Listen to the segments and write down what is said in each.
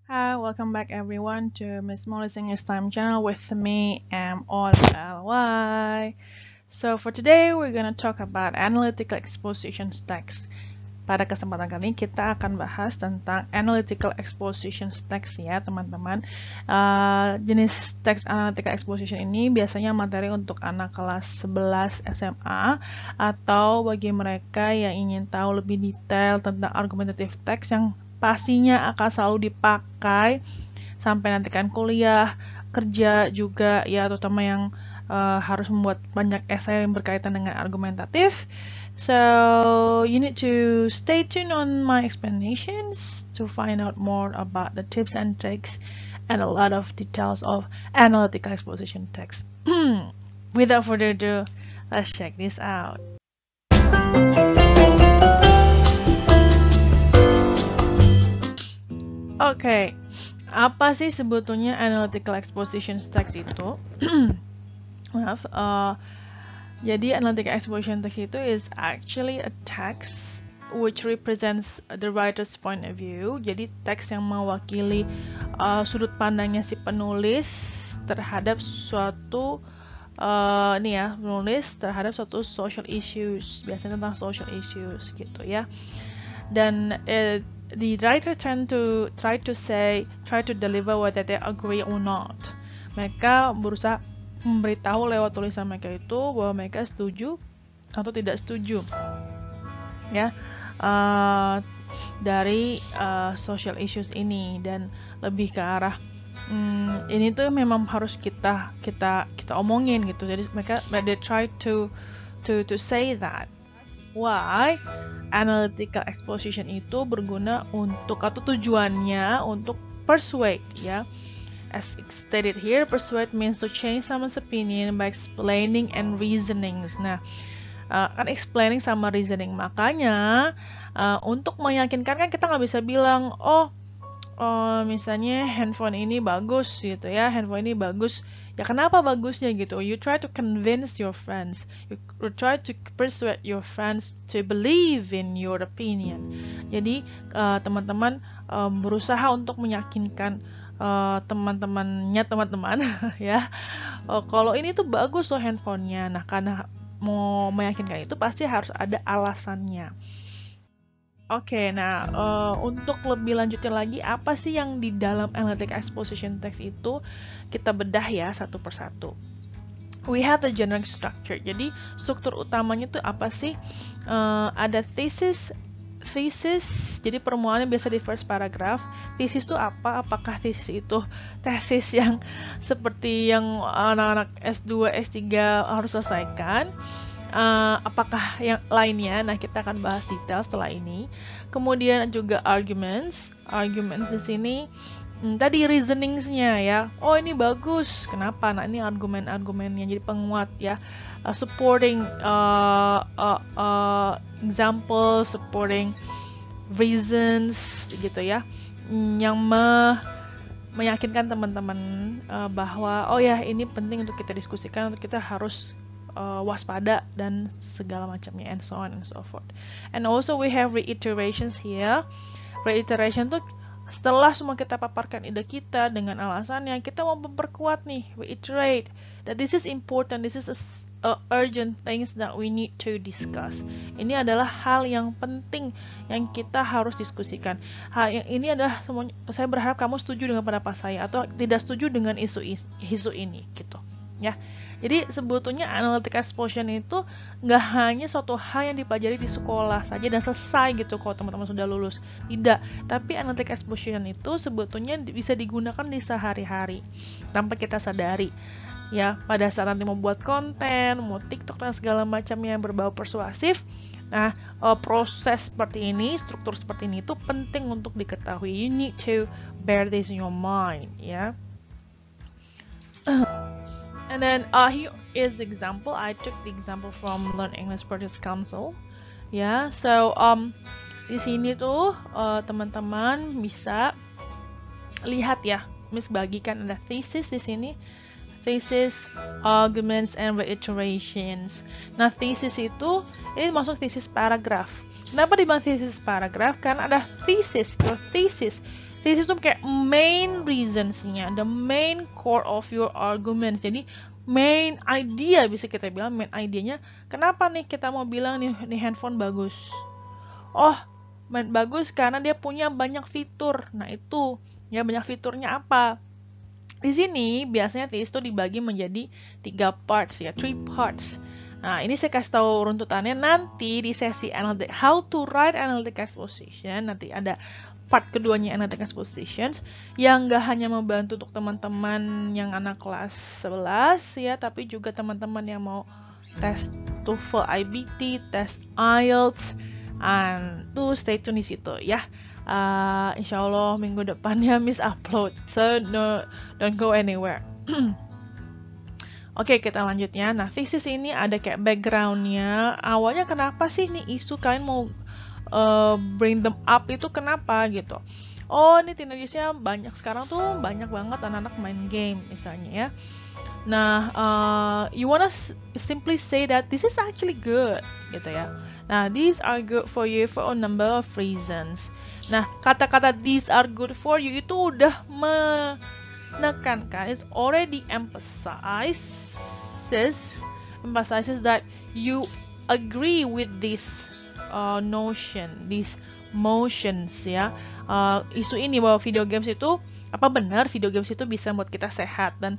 Hi, welcome back everyone to Miss Molly's English Time channel with me, MOLY. So for today, we're gonna talk about analytical exposition text. Pada kesempatan kali ini kita akan bahas tentang analytical exposition text ya teman-teman. Jenis teks analytical exposition ini biasanya materi untuk anak kelas 11 SMA atau bagi mereka yang ingin tahu lebih detail tentang argumentative text yang pastinya akan selalu dipakai sampai nanti kan kuliah, kerja juga ya, terutama yang harus membuat banyak essay yang berkaitan dengan argumentatif. So you need to stay tuned on my explanations to find out more about the tips and tricks and a lot of details of analytical exposition text. Without further ado, let's check this out. Oke, apa sih sebetulnya analytical exposition text itu? Maaf, jadi analytical exposition text itu is actually a text which represents the writer's point of view. Jadi teks yang mewakili sudut pandangnya si penulis terhadap suatu penulis terhadap suatu social issues, biasanya tentang social issues gitu ya. Dan the writer try to deliver whether they agree or not. Mereka berusaha memberitahu lewat tulisan mereka itu bahwa mereka setuju atau tidak setuju ya dari social issues ini, dan lebih ke arah ini tuh memang harus kita omongin gitu. Jadi mereka they try to say that. Why analytical exposition itu berguna untuk atau tujuannya untuk persuade ya. As stated here, persuade means to change someone's opinion by explaining and reasonings. Nah, kan explaining sama reasoning. Makanya untuk meyakinkan kan kita nggak bisa bilang misalnya handphone ini bagus gitu ya, handphone ini bagus. Ya kenapa bagusnya gitu? You try to convince your friends. You try to persuade your friends to believe in your opinion. Jadi teman-teman berusaha untuk meyakinkan teman-teman ya. Kalau ini tuh bagus loh handphonenya. Nah, karena mau meyakinkan itu pasti harus ada alasannya. Oke, nah untuk lebih lanjutin lagi, apa sih yang di dalam analytic exposition text itu, kita bedah ya satu persatu. We have the generic structure. Jadi struktur utamanya tuh apa sih? Ada thesis. Jadi permuaannya biasa di first paragraph. Thesis itu apa? Apakah thesis itu tesis yang seperti yang anak-anak S2, S3 harus selesaikan? Apakah yang lainnya? Nah, kita akan bahas detail setelah ini. Kemudian juga arguments di sini tadi reasoningsnya ya. Oh, ini bagus. Kenapa? Nah, ini argumen-argumennya jadi penguat ya. Supporting example, supporting reasons gitu ya. Yang meyakinkan teman-teman bahwa oh ya, ini penting untuk kita diskusikan, untuk kita harus waspada dan segala macamnya, and so on and so forth. And also we have reiterations here. Reiteration tuh setelah semua kita paparkan ide kita dengan alasannya, kita mau memperkuat nih, reiterate that this is important, this is urgent things that we need to discuss. Ini adalah hal yang penting yang kita harus diskusikan. Ini adalah semuanya, saya berharap kamu setuju dengan pendapat saya atau tidak setuju dengan isu ini gitu. Ya, jadi sebetulnya analytical exposition itu nggak hanya suatu hal yang dipelajari di sekolah saja dan selesai gitu kalau teman-teman sudah lulus. Tidak, tapi analytical exposition itu sebetulnya bisa digunakan di sehari-hari tanpa kita sadari. Ya, pada saat nanti membuat konten, mau TikTok dan segala macam yang berbau persuasif. Nah, proses seperti ini, struktur seperti ini itu penting untuk diketahui. You need to bear this in your mind, ya. And then here is the example. I took the example from Learn English Practice Council. Ya, so di sini tuh teman-teman bisa lihat ya. Miss bagikan ada thesis di sini. Thesis, arguments, and reiterations. Nah, thesis itu ini masuk thesis paragraph. Kenapa dibilang thesis paragraph? Karena ada thesis. Your thesis Thesis itu kayak main reasons-nya, the main core of your arguments. Jadi main idea, bisa kita bilang main idenya, kenapa nih kita mau bilang nih handphone bagus? Oh, bagus karena dia punya banyak fitur. Nah itu, ya banyak fiturnya apa? Di sini biasanya thesis itu dibagi menjadi 3 parts ya, 3 parts. Nah, ini saya kasih tahu runtutannya nanti di sesi analytic, how to write analytic exposition. Nanti ada part keduanya analytic expositions yang nggak hanya membantu untuk teman-teman yang anak kelas 11 ya, tapi juga teman-teman yang mau tes TOEFL IBT, tes IELTS, and tuh stay tune di situ ya. Insya Allah minggu depannya Miss upload, so don't go anywhere. Oke, kita lanjutnya. Nah, thesis ini ada kayak backgroundnya. Awalnya kenapa sih nih isu kalian mau bring them up itu kenapa gitu? Oh, ini teenagersnya banyak sekarang tuh, banyak banget anak-anak main game misalnya ya. Nah, you wanna simply say that this is actually good gitu ya. Nah, these are good for you for a number of reasons. Nah, kata-kata these are good for you itu udah menekankan, it's already emphasizes that you agree with this notion, these motions ya. Isu ini bahwa video games itu, apa benar video games itu bisa membuat kita sehat, dan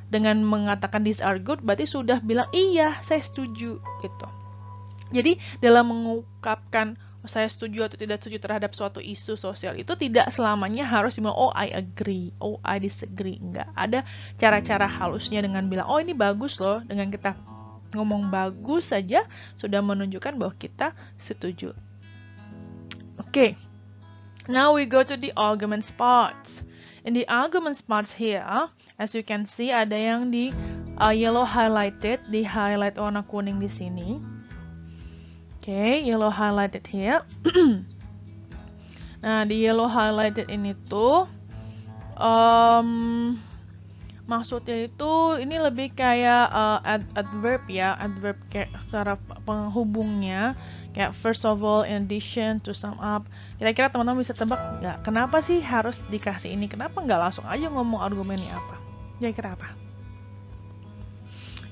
dengan mengatakan these are good berarti sudah bilang iya saya setuju gitu. Jadi dalam mengungkapkan saya setuju atau tidak setuju terhadap suatu isu sosial itu tidak selamanya harus bilang oh I agree, oh I disagree. Enggak, ada cara-cara halusnya dengan bilang oh ini bagus loh. Dengan kita ngomong bagus saja sudah menunjukkan bahwa kita setuju. Okay, now we go to the argument parts. In the argument parts here, as you can see ada yang di yellow highlighted, di highlight warna kuning di sini. Okay, yellow highlighted here. Nah, di yellow highlighted ini tuh maksudnya itu ini lebih kayak adverb ya, adverb kayak secara penghubungnya, kayak first of all, in addition, to sum up. Kira-kira teman-teman bisa tebak nggak? Kenapa sih harus dikasih ini? Kenapa nggak langsung aja ngomong argumennya apa? Kira-kira apa?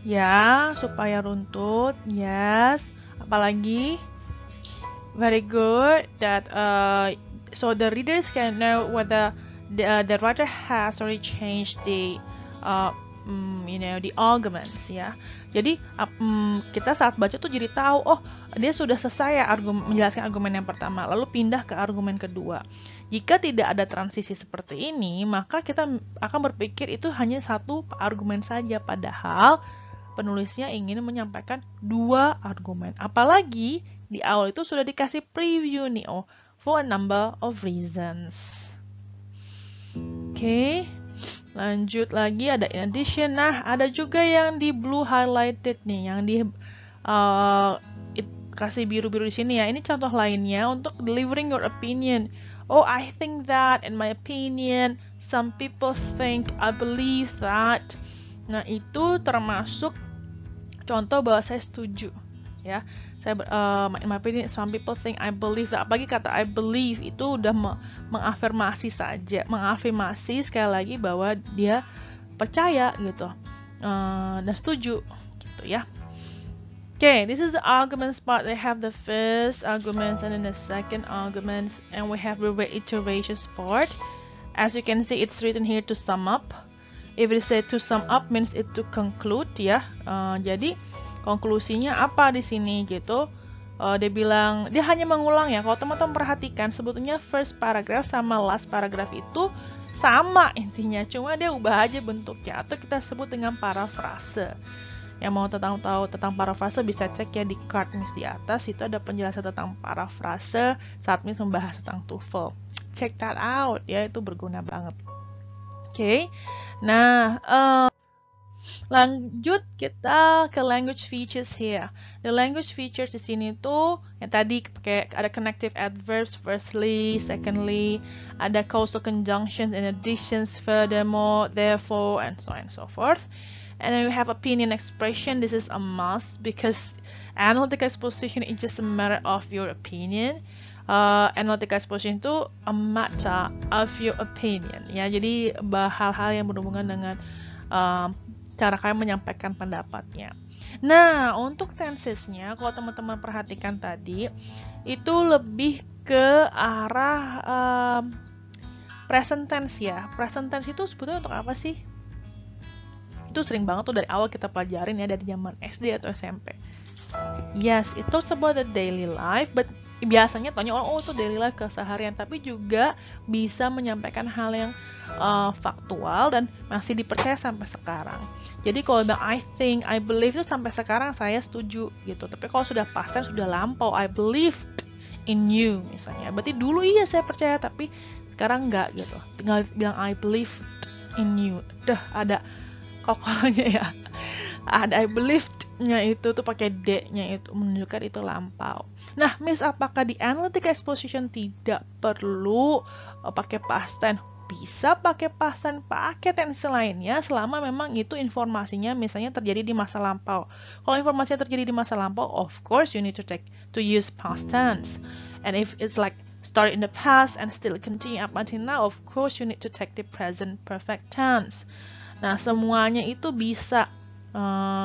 Ya, supaya runtut. Yes. Apalagi? Very good. That so the readers can know whether the writer has already changed the the arguments ya. Jadi kita saat baca tuh jadi tahu oh dia sudah selesai ya menjelaskan argumen yang pertama, lalu pindah ke argumen kedua. Jika tidak ada transisi seperti ini, maka kita akan berpikir itu hanya satu argumen saja, padahal penulisnya ingin menyampaikan 2 argumen. Apalagi di awal itu sudah dikasih preview nih, oh, for a number of reasons. Oke, lanjut lagi ada in addition. Nah, ada juga yang di blue highlighted nih, yang di kasih biru-biru di sini ya. Ini contoh lainnya untuk delivering your opinion. Oh, I think that, in my opinion, some people think, I believe that. Nah, itu termasuk contoh bahwa saya setuju ya. Saya in my opinion, some people think, I believe that. Apalagi kata I believe itu udah mengafirmasi saja, mengafirmasi sekali lagi bahwa dia percaya gitu dan setuju gitu ya. Okay, this is the arguments part. They have the first arguments and then the second arguments, and we have the reiterations part. As you can see, it's written here to sum up. If it say to sum up means it to conclude ya. Jadi konklusinya apa di sini gitu. Dia bilang dia hanya mengulang ya. Kalau teman-teman perhatikan sebetulnya first paragraph sama last paragraph itu sama intinya, cuma dia ubah aja bentuknya atau kita sebut dengan parafrase. Yang mau tahu tentang parafrase bisa cek ya di card Miss di atas, itu ada penjelasan tentang parafrase saat Miss membahas tentang TOEFL. Check that out ya, itu berguna banget. Oke. Nah, lanjut kita ke language features here. The language features di sini tuh yang tadi kayak ada connective adverbs, firstly, secondly, ada causal conjunctions, in additions, furthermore, therefore, and so on and so forth. And then we have opinion expression. This is a must because analytic exposition is just a matter of your opinion. analytical exposition itu a matter of your opinion ya. Jadi hal-hal yang berhubungan dengan cara kalian menyampaikan pendapatnya. Nah, untuk tensesnya, kalau teman-teman perhatikan tadi, itu lebih ke arah present tense ya. Present tense itu sebetulnya untuk apa sih? Itu sering banget tuh dari awal kita pelajarin ya, dari zaman SD atau SMP. Yes, it talks about the daily life, but biasanya tanya orang, oh itu daily life keseharian, tapi juga bisa menyampaikan hal yang faktual dan masih dipercaya sampai sekarang. Jadi kalau bilang I think, I believe itu sampai sekarang saya setuju gitu. Tapi kalau sudah past tense, sudah lampau, I believed in you misalnya. Berarti dulu iya saya percaya, tapi sekarang enggak gitu. Tinggal bilang I believed in you. Dah ada kokolnya ya. Ada I believed-nya itu tuh pakai D-nya itu menunjukkan itu lampau. Nah, Miss, apakah di analytic exposition tidak perlu pakai past tense? Bisa pakai past tense, pakai tense lainnya selama memang itu informasinya misalnya terjadi di masa lampau. Kalau informasinya terjadi di masa lampau, of course you need to use past tense. And if it's like start in the past and still continue up until now, of course you need to take the present perfect tense. Nah, semuanya itu bisa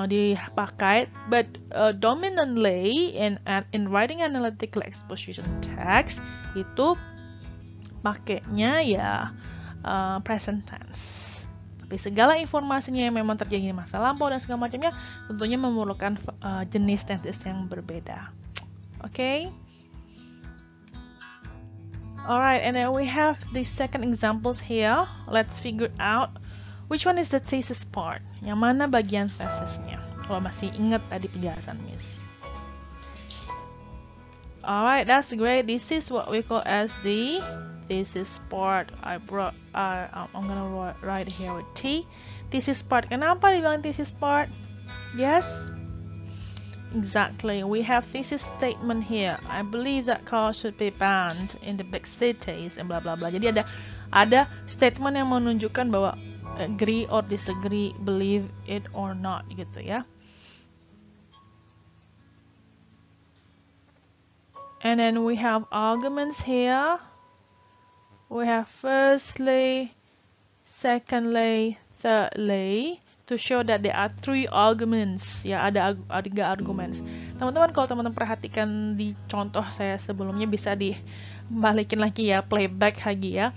dipakai, but dominantly in writing analytical exposition text itu pakainya ya present tense. Tapi segala informasinya yang memang terjadi di masa lampau dan segala macamnya tentunya memerlukan jenis tenses yang berbeda. Okay? Alright, and then we have the second examples here. Let's figure out which one is the thesis part. Yang mana bagian tesisnya? Kalau masih ingat tadi penjelasan Miss. Alright, that's great. This is what we call as the thesis part. I'm gonna write here with T. Thesis part. Kenapa dibilang thesis part? Yes, exactly. We have thesis statement here. I believe that cars should be banned in the big cities and blah blah blah. Jadi ada statement yang menunjukkan bahwa agree or disagree, believe it or not gitu ya. And then we have arguments here. We have firstly, secondly, thirdly, to show that there are three arguments. Ya, ada tiga arguments. Teman-teman, kalau teman-teman perhatikan di contoh saya sebelumnya, bisa dibalikin lagi ya, playback lagi ya.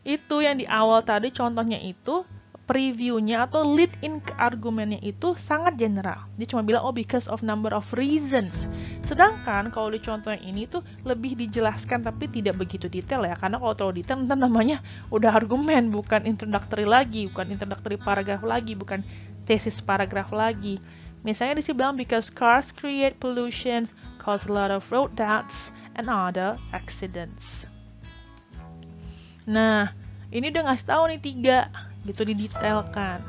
Itu yang di awal tadi contohnya itu, previewnya atau lead in ke argumennya itu sangat general. Dia cuma bilang, oh because of number of reasons. Sedangkan kalau di contoh yang ini tuh lebih dijelaskan tapi tidak begitu detail ya. Karena kalau terlalu detail nanti namanya udah argumen, bukan introductory lagi, bukan introductory paragraph lagi, bukan thesis paragraph lagi. Misalnya di sini bilang because cars create pollution, cause a lot of road deaths and other accidents. Nah, ini udah ngasih tahu nih 3 gitu, didetailkan.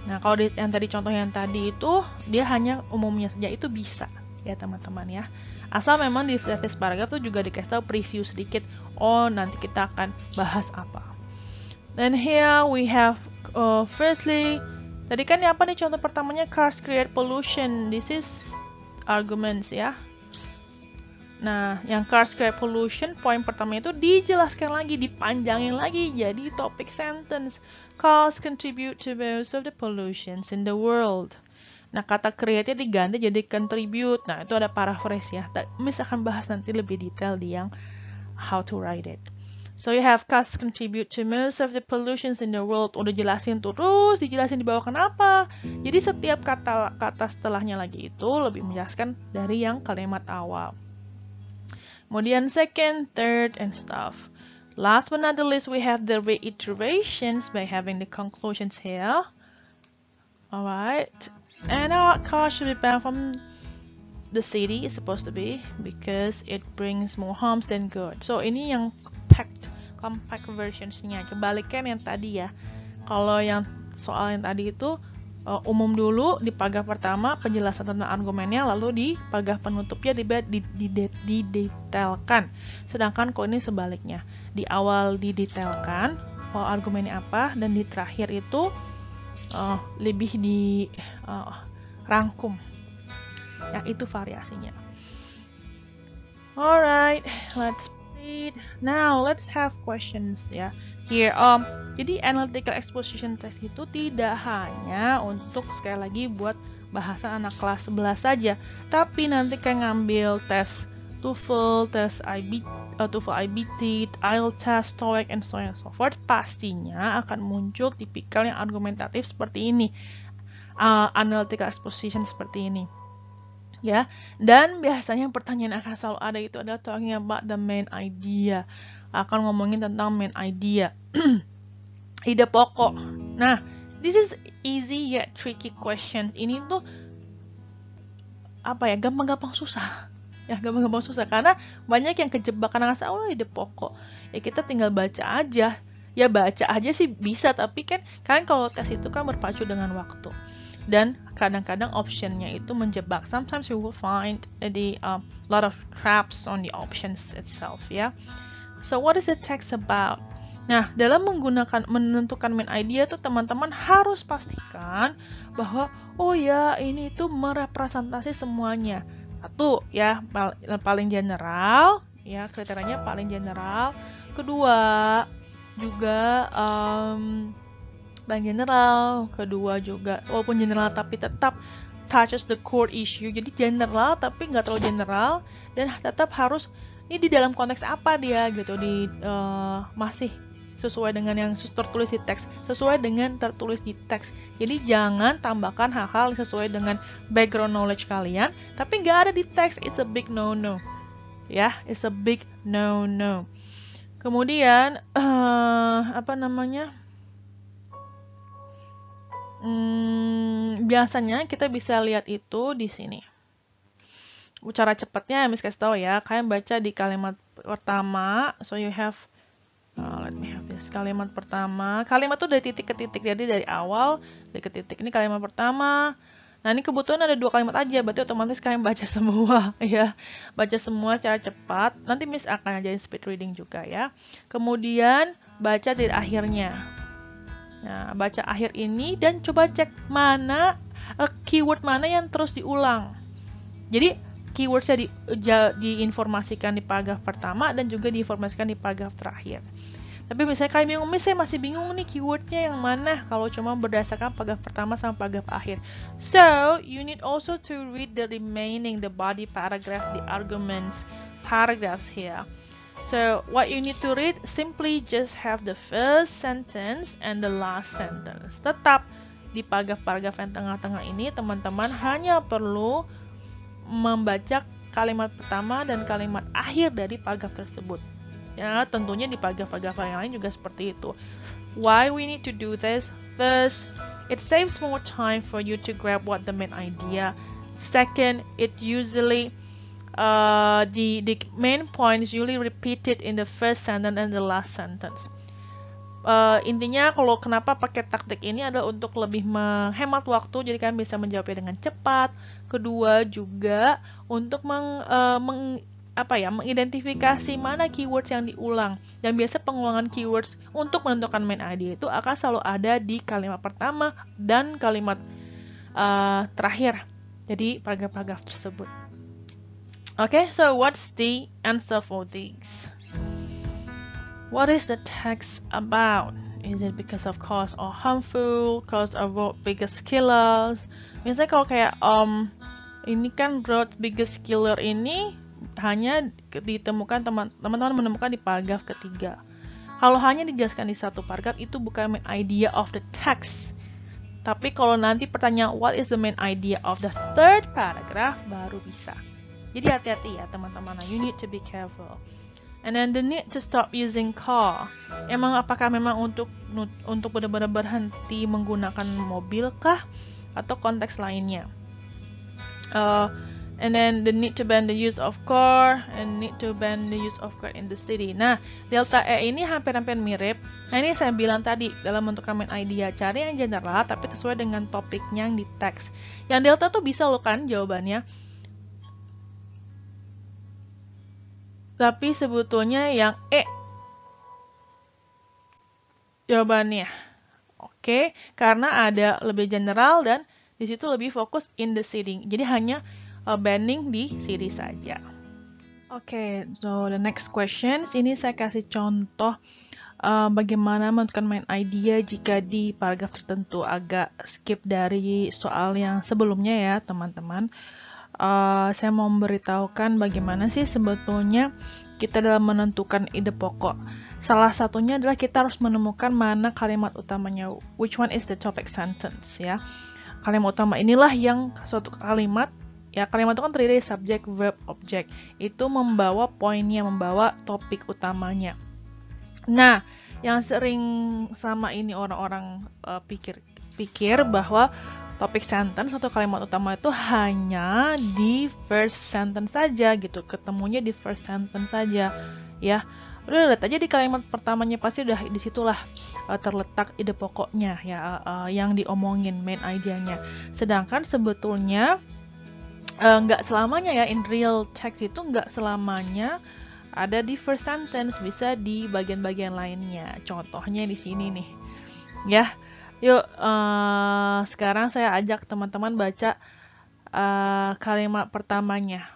Nah, kalau yang tadi contoh yang tadi itu dia hanya umumnya saja, itu bisa ya teman-teman ya. Asal memang di thesis paragraph itu juga dikasih tahu preview sedikit, oh nanti kita akan bahas apa. Then here we have firstly, tadi kan apa nih contoh pertamanya, cars create pollution. This is arguments ya. Nah, yang cars create pollution, poin pertama itu dijelaskan lagi, dipanjangin lagi jadi topic sentence. Cars contribute to most of the pollutions in the world. Nah, kata create-nya diganti jadi contribute. Nah, itu ada paraphrase ya. Miss akan bahas nanti lebih detail di yang how to write it. So you have cars contribute to most of the pollutions in the world. Udah jelasin terus, dijelasin di bawah kenapa. Jadi setiap kata setelahnya lagi itu lebih menjelaskan dari yang kalimat awal. Kemudian second, third, and stuff. Last but not the least, we have the reiterations by having the conclusions here. Alright. And our car should be banned from the city, is supposed to be, because it brings more harms than good. So, ini yang compact versions-nya. Kebalikan yang tadi ya. Kalau yang soal yang tadi itu, umum dulu di paragraf pertama penjelasan tentang argumennya, lalu di paragraf penutupnya didetailkan. Sedangkan kalau ini sebaliknya, di awal didetailkan argumennya apa, dan di terakhir itu lebih dirangkum. Ya, itu variasinya. Alright, let's read. Now let's have questions ya. Here, jadi analytical exposition test itu tidak hanya untuk sekali lagi buat bahasa anak kelas 11 saja, tapi nanti kayak ngambil tes TOEFL, tes TOEFL IBT, IELTS test, TOEIC, and so on and so forth, pastinya akan muncul tipikal yang argumentatif seperti ini, analytical exposition seperti ini. Ya, dan biasanya pertanyaan akan selalu ada itu adalah talking about the main idea, akan ngomongin tentang main idea, ide pokok. Nah, this is easy yet tricky questions. Ini tuh apa ya, gampang-gampang susah. Ya, gampang-gampang susah karena banyak yang kejebak karena nggak tahu ide pokok. Ya kita tinggal baca aja. Ya baca aja sih bisa, tapi kan kalau tes itu kan berpacu dengan waktu. Dan kadang-kadang optionnya itu menjebak. Sometimes you will find the lot of traps on the options itself, ya. So what is the text about? Nah, dalam menentukan main idea tuh teman-teman harus pastikan bahwa oh ya ini tuh merepresentasi semuanya. Satu ya paling general, ya kriterianya paling general. Kedua juga paling general, kedua juga walaupun general tapi tetap touches the core issue, jadi general tapi nggak terlalu general, dan tetap harus ini di dalam konteks apa dia gitu, di masih sesuai dengan yang tertulis di teks, sesuai dengan tertulis di teks. Jadi jangan tambahkan hal-hal sesuai dengan background knowledge kalian tapi nggak ada di teks. It's a big no-no ya, it's a big no-no. Kemudian biasanya kita bisa lihat itu di sini. Cara cepatnya Miss kasih tahu ya, kalian baca di kalimat pertama. So you have let me have this. Kalimat pertama, kalimat tuh dari titik ke titik, jadi dari awal dari ke titik. Ini kalimat pertama. Nah, ini kebetulan ada 2 kalimat aja, berarti otomatis kalian baca semua ya. Baca semua secara cepat. Nanti Miss akan ajarin speed reading juga ya. Kemudian baca dari akhirnya. Nah, baca akhir ini dan coba cek mana keyword mana yang terus diulang. Jadi keywordsnya diinformasikan di paragraf pertama dan juga diinformasikan di paragraf terakhir. Tapi misalnya kalian bingung, Miss saya masih bingung nih keywordnya yang mana kalau cuma berdasarkan paragraf pertama sama paragraf akhir. So you need also to read the remaining, the body paragraph, the arguments paragraphs here. So what you need to read, simply just have the first sentence and the last sentence. Tetap di paragraf-paragraf yang tengah-tengah ini teman-teman hanya perlu membaca kalimat pertama dan kalimat akhir dari paragraf tersebut. Ya, tentunya di paragraf-paragraf yang lain juga seperti itu. Why we need to do this? First, it saves more time for you to grab what the main idea. Second, it usually the main points usually repeated in the first sentence and the last sentence. Intinya kalau kenapa pakai taktik ini adalah untuk lebih menghemat waktu, jadi kalian bisa menjawabnya dengan cepat. Kedua juga untuk mengidentifikasi mana keywords yang diulang. Dan biasa pengulangan keywords untuk menentukan main idea itu akan selalu ada di kalimat pertama dan kalimat terakhir. Jadi paragraf-paragraf tersebut. Okay, so what's the answer for these? What is the text about? Is it because of cause or harmful? Cause of world's biggest killers? Misalnya kalau kayak ini kan world's biggest killer ini hanya ditemukan teman-teman menemukan di paragraf ketiga. Kalau hanya dijelaskan di satu paragraf itu bukan main idea of the text. Tapi kalau nanti pertanyaan what is the main idea of the third paragraph baru bisa. Jadi hati-hati ya teman-teman, you need to be careful. And then the need to stop using car. Apakah memang untuk benar-benar berhenti menggunakan mobil kah? Atau konteks lainnya? And then the need to ban the use of car and need to ban the use of car in the city. Nah, delta E ini hampir-hampir mirip. Nah, ini saya bilang tadi dalam menentukan main idea, cari yang general tapi sesuai dengan topiknya yang di teks. Yang delta tuh bisa loh kan jawabannya. Tapi sebetulnya yang E jawabannya. Oke, karena ada lebih general dan di situ lebih fokus in the city. Jadi hanya banning di city saja. Oke, so the next questions. Ini saya kasih contoh bagaimana menentukan main idea jika di paragraf tertentu. Agak skip dari soal yang sebelumnya ya, teman-teman. Saya mau memberitahukan bagaimana sih sebetulnya kita dalam menentukan ide pokok. Salah satunya adalah kita harus menemukan mana kalimat utamanya, which one is the topic sentence ya. Kalimat utama inilah yang suatu kalimat, ya kalimat itu kan terdiri dari subjek, verb, object. Itu membawa poinnya, membawa topik utamanya. Nah, yang sering sama ini orang-orang pikir bahwa topik sentence atau kalimat utama itu hanya di first sentence saja gitu, ketemunya di first sentence saja ya. Udah lihat aja di kalimat pertamanya pasti udah disitulah terletak ide pokoknya ya, yang diomongin, main idenya. Sedangkan sebetulnya nggak selamanya ya, in real text itu nggak selamanya ada di first sentence, bisa di bagian-bagian lainnya. Contohnya di sini nih ya. Yuk, sekarang saya ajak teman-teman baca kalimat pertamanya.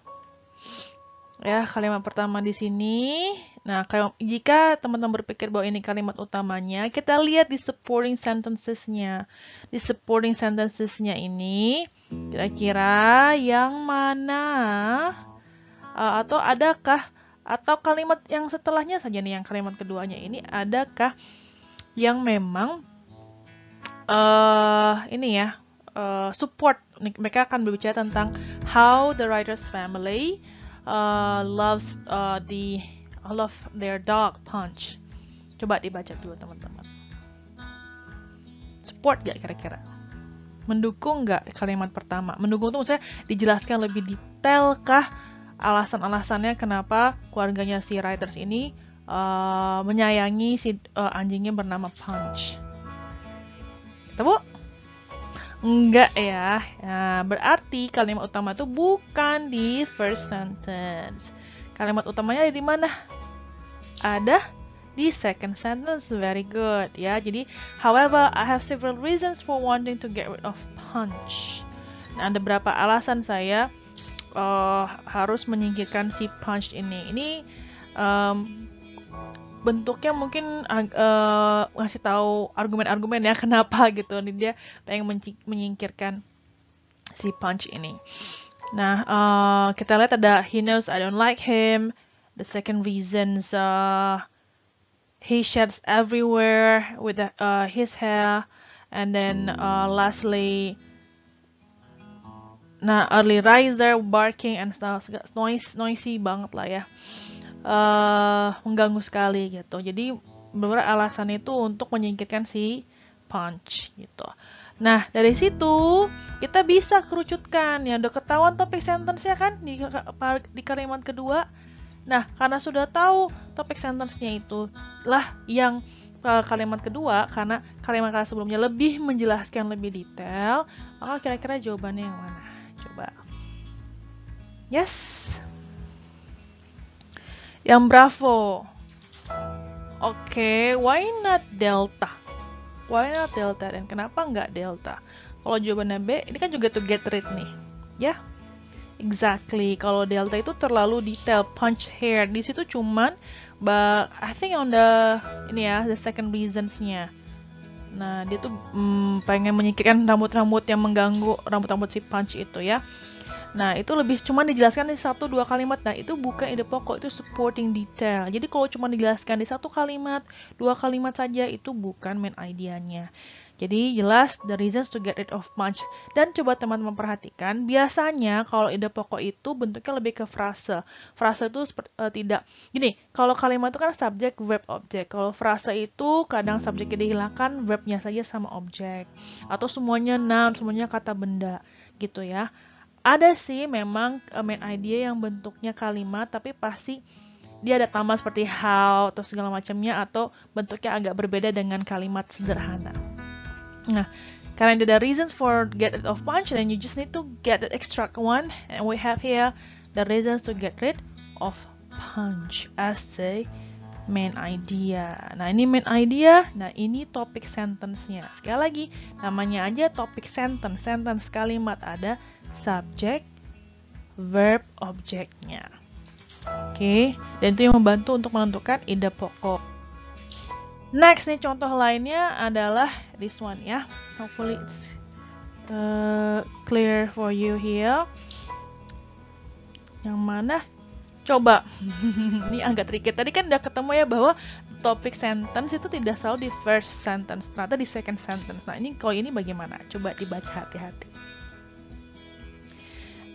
Ya, kalimat pertama di sini. Nah, jika teman-teman berpikir bahwa ini kalimat utamanya, kita lihat di supporting sentences-nya. Di supporting sentences-nya ini, kira-kira yang mana? Atau adakah, atau kalimat yang setelahnya saja nih, yang kalimat keduanya ini, adakah yang memang ini ya, support. Mereka akan berbicara tentang how the writer's family loves love their dog Punch. Coba dibaca dulu teman-teman. Support gak kira-kira? Mendukung gak kalimat pertama? Mendukung itu maksudnya dijelaskan lebih detail kah alasan-alasannya kenapa keluarganya si writers ini menyayangi si anjingnya bernama Punch. Ketemu? Enggak ya. Nah, berarti kalimat utama itu bukan di first sentence. Kalimat utamanya ada di mana? Ada di second sentence. Very good ya. Jadi, however, I have several reasons for wanting to get rid of Punch. Nah, ada beberapa alasan saya harus menyingkirkan si Punch ini. Ini bentuknya mungkin ngasih tahu argumen-argumen ya kenapa gitu. Dia pengen menyingkirkan si Punch ini. Nah, kita lihat ada he knows I don't like him. The second reasons he sheds everywhere with his hair. And then lastly, nah early riser, barking and stuff, noisy banget lah ya. Mengganggu sekali gitu. Jadi beberapa alasan itu untuk menyingkirkan si Punch gitu. Nah, dari situ kita bisa kerucutkan ya, udah ketahuan topik sentence-nya kan di kalimat kedua. Nah, karena sudah tahu topik sentence-nya itu lah yang kalimat kedua, karena kalimat sebelumnya lebih menjelaskan lebih detail, maka kira-kira jawabannya yang mana? Coba. Yes. Yang bravo. Oke, why not delta? Why not delta? Dan kenapa nggak delta? Kalau jawabannya B, ini kan juga to get rid nih. Ya, exactly. Kalau delta itu terlalu detail, Punch hair. Di situ cuman, I think on the ini ya, the second reasons-nya. Nah, dia tuh pengen menyingkirkan rambut-rambut yang mengganggu rambut-rambut si Punch itu ya. Nah, itu lebih cuma dijelaskan di 1-2 kalimat. Nah, itu bukan ide pokok, itu supporting detail. Jadi, kalau cuma dijelaskan di 1 kalimat, 2 kalimat saja, itu bukan main idenya. Jadi, jelas the reasons to get rid of Punch. Dan coba teman-teman perhatikan, biasanya kalau ide pokok itu bentuknya lebih ke frase. Frase itu tidak. Gini, kalau kalimat itu kan subjek, verb, object. Kalau frase itu kadang subjeknya dihilangkan, verbnya saja sama objek. Atau semuanya noun, semuanya kata benda. Gitu ya. Ada sih memang main idea yang bentuknya kalimat, tapi pasti dia ada tambah seperti how atau segala macamnya, atau bentuknya agak berbeda dengan kalimat sederhana. Nah, karena ada reasons for get rid of Punch, then you just need to get the extract one, and we have here the reasons to get rid of Punch as the main idea. Nah, ini main idea. Nah, ini topik sentence-nya. Sekali lagi, namanya aja topik sentence. Sentence kalimat ada subject, verb, objeknya. Oke, dan itu yang membantu untuk menentukan ide pokok. Next nih contoh lainnya adalah this one ya. Hopefully it's clear for you here. Yang mana? Coba. Ini agak tricky. Tadi kan udah ketemu ya bahwa topik sentence itu tidak selalu di first sentence, ternyata di second sentence. Nah ini kalau ini bagaimana? Coba dibaca hati-hati.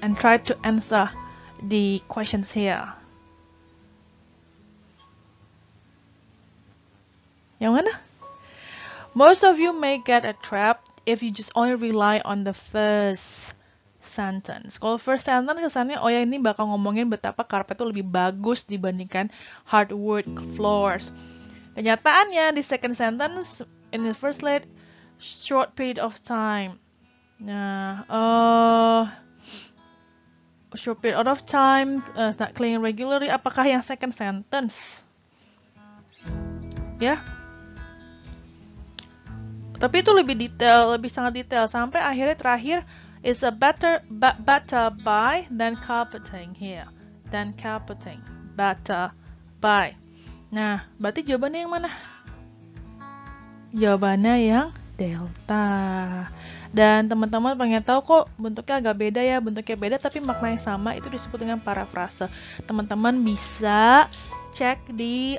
And try to answer the questions here. Yang mana? Most of you may get a trap if you just only rely on the first sentence. Kalau first sentence kesannya, oh ya ini bakal ngomongin betapa karpet itu lebih bagus dibandingkan hardwood floors. Kenyataannya di second sentence, in the first slide, short period of time. Nah, short period of time, start cleaning regularly. Apakah yang second sentence? Ya. Tapi itu lebih detail, lebih sangat detail. Sampai akhirnya terakhir, is a better buy than carpeting here. Than carpeting. Better buy. Nah, berarti jawabannya yang mana? Jawabannya yang delta. Dan teman-teman pengen tahu kok bentuknya agak beda ya, bentuknya beda tapi maknanya sama, itu disebut dengan parafrase. Teman-teman bisa cek di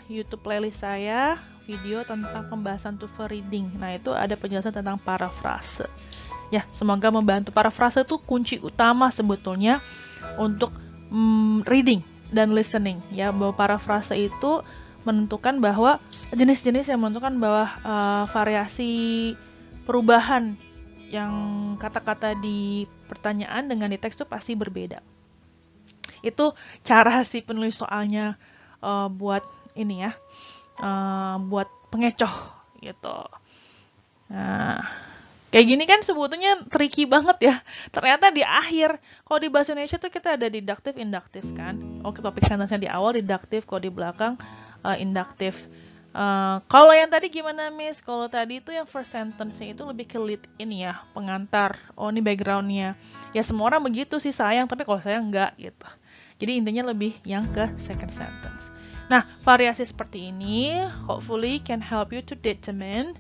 YouTube playlist saya video tentang pembahasan TOEFL reading. Nah, itu ada penjelasan tentang parafrase. Ya, semoga membantu. Parafrase itu kunci utama sebetulnya untuk reading dan listening. Ya, bahwa parafrase itu menentukan bahwa jenis-jenis yang menentukan bahwa variasi perubahan yang kata-kata di pertanyaan dengan di teks itu pasti berbeda. Itu cara si penulis soalnya buat ini ya, buat pengecoh gitu. Nah, kayak gini kan sebetulnya tricky banget ya. Ternyata di akhir, kalau di bahasa Indonesia tuh kita ada didaktif, induktif kan. Oke, topik sentence-nya di awal didaktif, kalau di belakang induktif. Kalau yang tadi gimana Miss? Kalau tadi itu yang first sentence-nya itu lebih ke lead ini ya, pengantar. Oh, ini background-nya. Ya semua orang begitu sih sayang, tapi kalau saya enggak gitu. Jadi intinya lebih yang ke second sentence. Nah, variasi seperti ini hopefully can help you to determine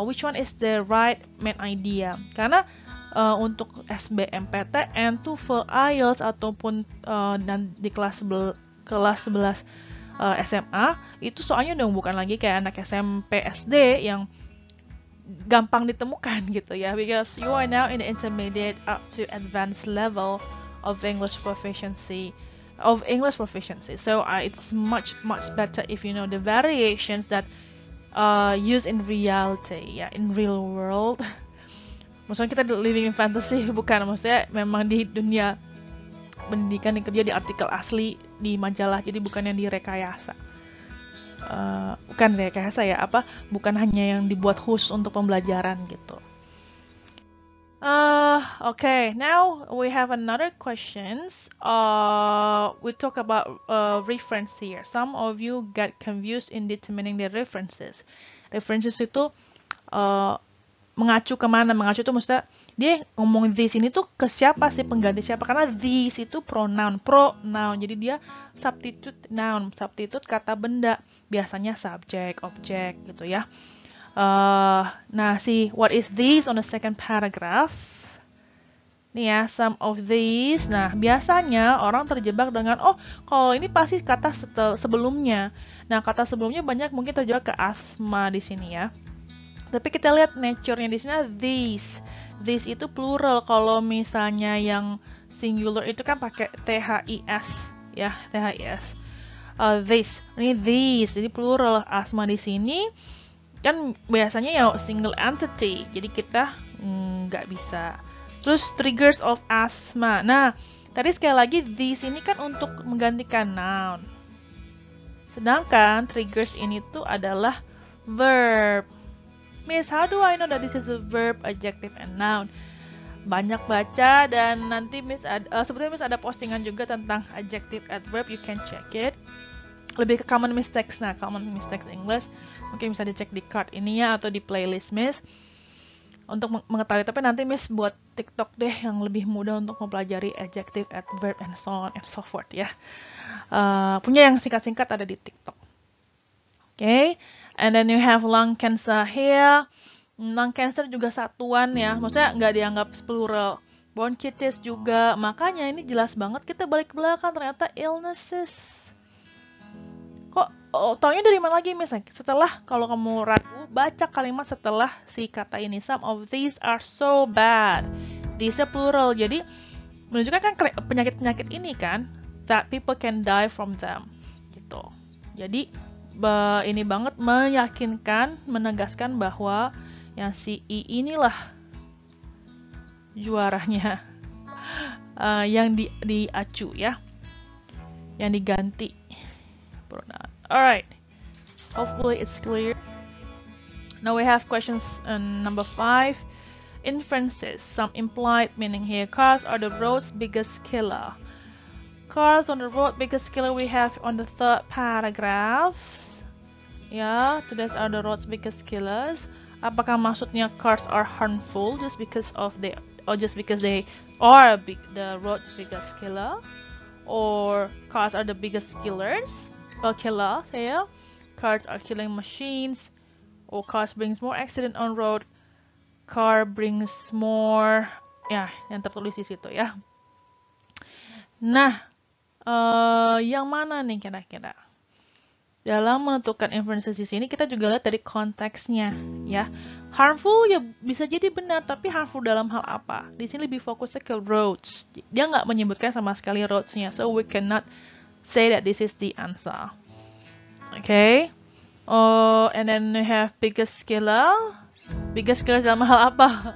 which one is the right main idea. Karena untuk SBMPTN, TOEFL, IELTS ataupun dan di kelas 11 SMA itu soalnya udah bukan lagi kayak anak SMP SD yang gampang ditemukan gitu ya, because you are now in the intermediate up to advanced level of English proficiency. So it's much better if you know the variations that used in reality, ya, in real world. Maksudnya kita living in fantasy, bukan, maksudnya memang di dunia pendidikan yang kerja di artikel asli di majalah, jadi bukan yang direkayasa. Bukan rekayasa ya, bukan hanya yang dibuat khusus untuk pembelajaran gitu. Okay, now we have another questions. We talk about reference here. Some of you get confused in determining the references. References itu mengacu kemana? Mengacu itu maksudnya dia ngomong this ini tuh ke siapa sih, pengganti siapa? Karena this itu pronoun, jadi dia substitute noun, substitute kata benda, biasanya subject, object gitu ya. Nah, see what is this on the second paragraph. Nih ya, some of these. Nah, biasanya orang terjebak dengan, oh, kalau ini pasti kata sebelumnya. Nah, kata sebelumnya banyak mungkin terjebak ke asma di sini ya. Tapi kita lihat nature-nya di sini, these. These itu plural. Kalau misalnya yang singular itu kan pakai THIS ya, THIS. This. Ini these, jadi plural. Asma di sini kan biasanya ya single entity, jadi kita nggak bisa. Terus triggers of asthma. Nah, tadi sekali lagi this ini kan untuk menggantikan noun, sedangkan triggers ini tuh adalah verb. Miss, how do I know that this is a verb, adjective, and noun? Banyak baca, dan nanti Miss sebetulnya Miss ada postingan juga tentang adjective, adverb, you can check it. Lebih ke common mistakes. Nah, common mistakes English mungkin bisa dicek di card ini ya, atau di playlist Miss. untuk mengetahui, tapi nanti Miss buat TikTok deh yang lebih mudah untuk mempelajari adjective, adverb, and so on and so forth ya. Punya yang singkat-singkat ada di TikTok. Okay, and then you have lung cancer here. Lung cancer juga satuan ya, maksudnya nggak dianggap plural. Bronchitis juga, makanya ini jelas banget kita balik ke belakang, ternyata illnesses. Kok taunya dari mana lagi Miss? Setelah, kalau kamu ragu, baca kalimat setelah si kata ini. Some of these are so bad. These are plural. Jadi menunjukkan kan penyakit-penyakit ini kan that people can die from them. Gitu. Jadi ini banget meyakinkan, menegaskan bahwa yang si I inilah juaranya. Yang diacu ya. Yang diganti. Alright, hopefully it's clear. Now we have questions number 5. Inferences, some implied meaning here. Cars are the road's biggest killer. Cars on the road biggest killer we have on the 3rd paragraph. Yeah, today's are the road's biggest killers. Apakah maksudnya cars are harmful just because they are the road's biggest killer, or cars are the biggest killers? Killer, saya. Cars are killing machines, or cars brings more accident on road. Car brings more, ya, yang tertulis di situ ya. Nah, yang mana nih kira-kira? Dalam menentukan inferences di sini kita juga lihat dari konteksnya, ya. Harmful ya bisa jadi benar, tapi harmful dalam hal apa? Di sini lebih fokusnya ke roads. Dia nggak menyebutkan sama sekali roads-nya, so we cannot say that this is the answer. Okay. And then we have biggest killer. Biggest killer dalam hal apa?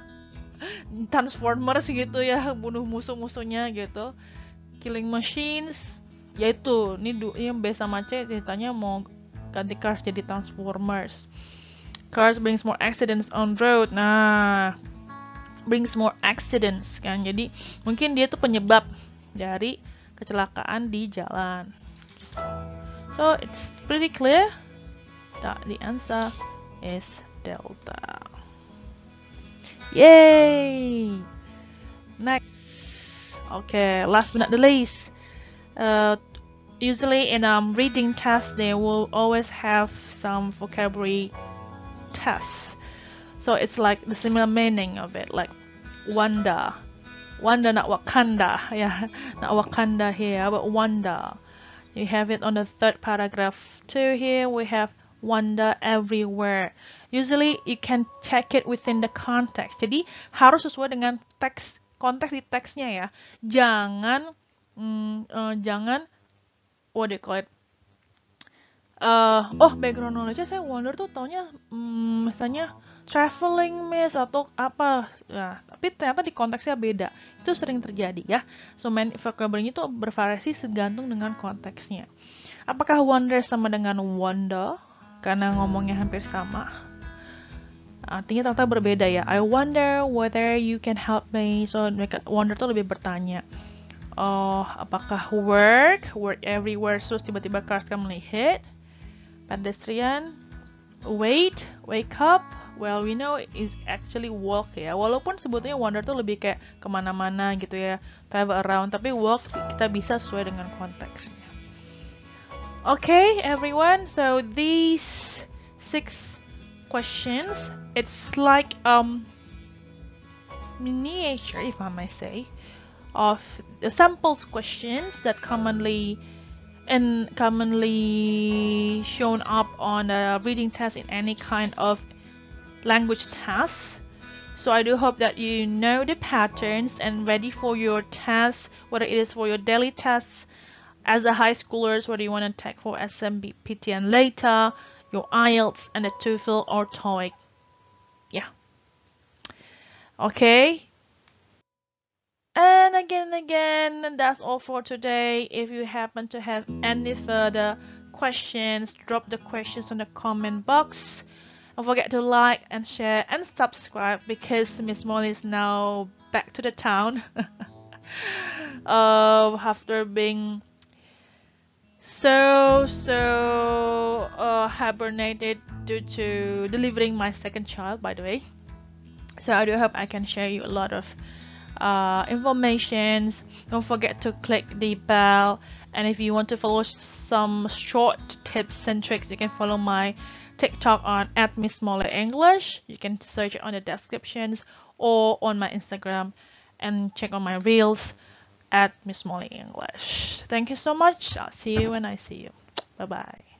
Transformers gitu ya, bunuh musuh-musuhnya gitu. Killing machines, yaitu ini yang B sama C ceritanya mau ganti cars jadi transformers. Cars brings more accidents on road. Nah, brings more accidents kan. Jadi mungkin dia tuh penyebab dari kecelakaan di jalan. So it's pretty clear that the answer is delta. Yay! Next. Okay, last but not the least. Usually in reading tests, they will always have some vocabulary tests. So it's like the similar meaning of it, like wonder. Wonder, not Wakanda. Yeah, not Wakanda here, but wonder. You have it on the 3rd paragraph too. Here we have wonder everywhere. Usually you can check it within the context. Jadi harus sesuai dengan teks, konteks di teksnya ya. Jangan what do you call it? Background knowledge saya wonder tuh taunya misalnya traveling miss atau apa ya, tapi ternyata di konteksnya beda. Itu sering terjadi ya. So vocabulary itu bervariasi tergantung dengan konteksnya. Apakah wonder sama dengan wonder? Karena ngomongnya hampir sama. Artinya ternyata berbeda ya. I wonder whether you can help me. So wonder tuh lebih bertanya. Apakah work everywhere, terus tiba-tiba cars come hit. Pedestrian, wake up. Well, we know is actually walk ya. Walaupun sebetulnya wander tuh lebih kayak kemana-mana gitu ya, travel around. Tapi walk kita bisa sesuai dengan konteksnya. Okay, everyone. So these 6 questions, it's like miniature, if I may say, of the samples questions that commonly shown up on a reading test in any kind of language test. So I do hope that you know the patterns and ready for your tests, whether it is for your daily tests as a high schoolers, whether you want to take for SMPT and later, your IELTS and the TOEFL or TOEIC. Yeah. Okay. And again, that's all for today. If you happen to have any further questions, drop the questions in the comment box. Don't forget to like and share and subscribe because Miss Molly is now back to the town after being so hibernated due to delivering my second child, by the way. So I do hope I can share you a lot of informations. Don't forget to click the bell, and if you want to follow some short tips and tricks, you can follow my TikTok on @MissMollyEnglish. You can search it on the descriptions or on my Instagram, and check on my reels @MissMollyEnglish. Thank you so much. I'll see you when I see you. Bye bye.